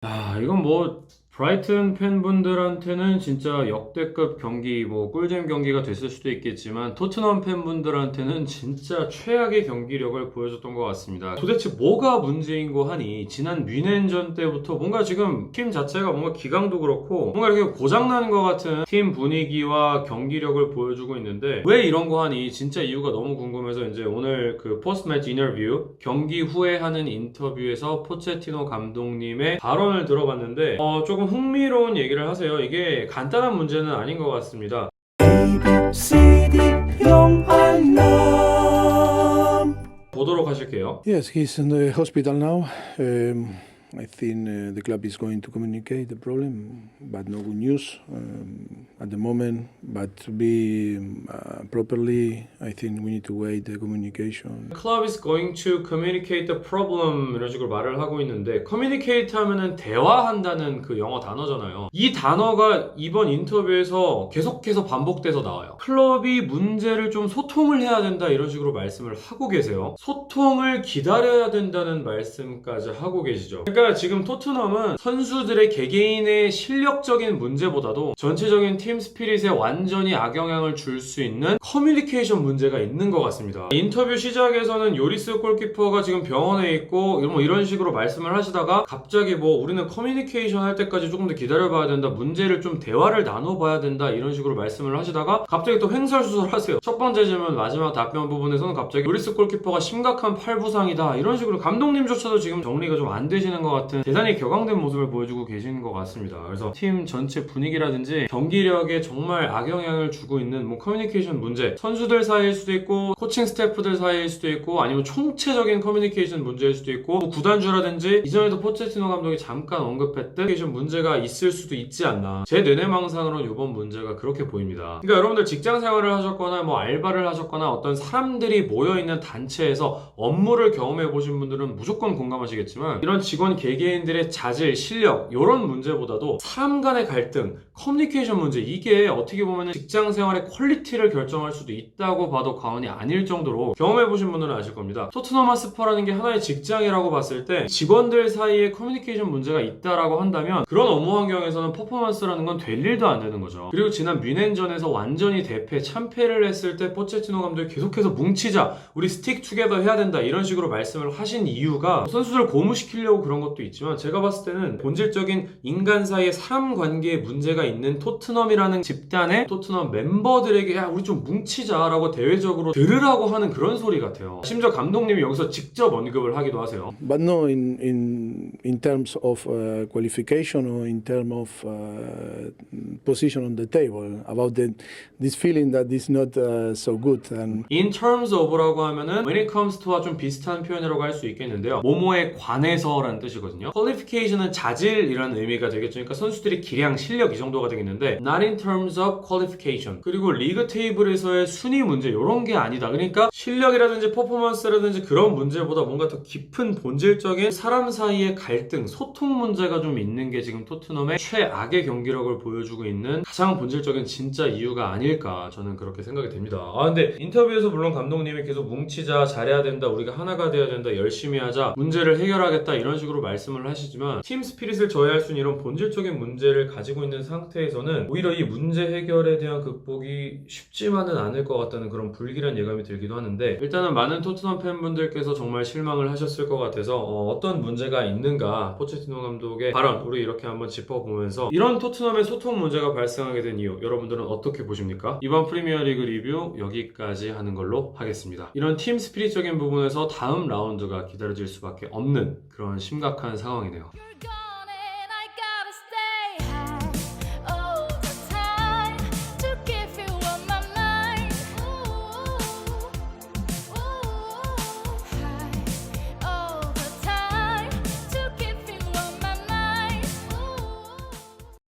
이건 뭐 브라이튼 팬분들한테는 진짜 역대급 경기, 뭐 꿀잼 경기가 됐을 수도 있겠지만 토트넘 팬분들한테는 진짜 최악의 경기력을 보여줬던 것 같습니다. 도대체 뭐가 문제인고 하니 지난 뮌헨전 때부터 뭔가 지금 팀 자체가 뭔가 기강도 그렇고 뭔가 이렇게 고장나는 것 같은 팀 분위기와 경기력을 보여주고 있는데 왜 이런 거 하니 진짜 이유가 너무 궁금해서 이제 오늘 그 포스트 매치 인터뷰 경기 후에 하는 인터뷰에서 포체티노 감독님의 발언을 들어봤는데 조금 흥미로운 얘기를 하세요. 이게 간단한 문제는 아닌 것 같습니다. 보도록 하실게요. Yes, he's in the hospital now. I think the club is going to communicate the problem, but no good news at the moment. But to be properly, I think we need to wait the communication. The club is going to communicate the problem 이런 식으로 말을 하고 있는데 communicate 하면은 대화한다는 그 영어 단어잖아요. 이 단어가 이번 인터뷰에서 계속해서 반복돼서 나와요. 클럽이 문제를 좀 소통을 해야 된다 이런 식으로 말씀을 하고 계세요. 소통을 기다려야 된다는 말씀까지 하고 계시죠. 그러니까 지금 토트넘은 선수들의 개개인의 실력적인 문제보다도 전체적인 팀 스피릿에 완전히 악영향을 줄 수 있는 커뮤니케이션 문제가 있는 것 같습니다. 인터뷰 시작에서는 요리스 골키퍼가 지금 병원에 있고 뭐 이런 식으로 말씀을 하시다가 갑자기 뭐 우리는 커뮤니케이션 할 때까지 조금 더 기다려봐야 된다, 문제를 좀 대화를 나눠봐야 된다 이런 식으로 말씀을 하시다가 갑자기 또 횡설수설하세요. 첫 번째 질문 마지막 답변 부분에서는 갑자기 요리스 골키퍼가 심각한 팔 부상이다 이런 식으로 감독님조차도 지금 정리가 좀 안 되시는 것 같은 대단히 격앙된 모습을 보여주고 계시는 것 같습니다. 그래서 팀 전체 분위기라든지 경기력에 정말 악영향을 주고 있는 뭐 커뮤니케이션 문제, 선수들 사이일 수도 있고 코칭 스태프들 사이일 수도 있고 아니면 총체적인 커뮤니케이션 문제일 수도 있고 뭐 구단주라든지 이전에도 포체티노 감독이 잠깐 언급했던 커뮤니케이션 문제가 있을 수도 있지 않나. 제 뇌내망상으로는 이번 문제가 그렇게 보입니다. 그러니까 여러분들 직장 생활을 하셨거나 뭐 알바를 하셨거나 어떤 사람들이 모여있는 단체에서 업무를 경험해 보신 분들은 무조건 공감하시겠지만 이런 직원 개개인들의 자질, 실력 이런 문제보다도 사람 간의 갈등, 커뮤니케이션 문제 이게 어떻게 보면 직장 생활의 퀄리티를 결정할 수도 있다고 봐도 과언이 아닐 정도로 경험해보신 분들은 아실 겁니다. 토트넘 핫스퍼라는 게 하나의 직장이라고 봤을 때 직원들 사이에 커뮤니케이션 문제가 있다라고 한다면 그런 업무 환경에서는 퍼포먼스라는 건 될 일도 안 되는 거죠. 그리고 지난 뮌헨전에서 완전히 대패, 참패를 했을 때 포체티노 감독이 계속해서 뭉치자, 우리 스틱 투게더 해야 된다 이런 식으로 말씀을 하신 이유가 선수들 고무시키려고 그런 것도 있지만 제가 봤을 때는 본질적인 인간 사이의 사람 관계에 문제가 있는 토트넘이라는 집단의 토트넘 멤버들에게 야 우리 좀 뭉치자라고 대외적으로 들으라고 하는 그런 소리 같아요. 심지어 감독님이 여기서 직접 언급을 하기도 하세요. But no, in terms of qualification or in terms of position on the table, about this feeling that is not so good. And In terms of라고 하면은 when it comes to와 좀 비슷한 표현이라고 할 수 있겠는데요. 뭐뭐에 관해서라는 뜻이거든요. qualification은 자질이라는 의미가 되겠죠. 그러니까 선수들의 기량, 실력 이 정도가 되겠는데 not in terms of qualification. 그리고 리그 테이블에서의 순위 문제 이런 게 아니다. 그러니까 실력이라든지 퍼포먼스라든지 그런 문제보다 뭔가 더 깊은 본질적인 사람 사이의 갈등, 소통 문제가 좀 있는 게 지금 토트넘의 최악의 경기력을 보여주고 있는 가장 본질적인 진짜 이유가 아닐까 저는 그렇게 생각이 됩니다. 근데 인터뷰에서 물론 감독님이 계속 뭉치자, 잘해야 된다, 우리가 하나가 돼야 된다, 열심히 하자, 문제를 해결하겠다 이런 식으로 말씀을 하시지만 팀 스피릿을 저해할 수 있는 이런 본질적인 문제를 가지고 있는 상태에서는 오히려 이 문제 해결에 대한 극복이 쉽지만은 않을 것 같다는 그런 불길한 예감이 들기도 하는데 일단은 많은 토트넘 팬분들께서 정말 실망을 하셨을 것 같아서 어떤 문제가 있는가 포체티노 감독의 발언 우리 이렇게 한번 짚어보면서 이런 토트넘의 소통 문제가 발생하게 된 이유 여러분들은 어떻게 보십니까? 이번 프리미어리그 리뷰 여기까지 하는 걸로 하겠습니다. 이런 팀 스피릿적인 부분에서 다음 라운드가 기다려질 수밖에 없는 그런 심각한 상황이네요.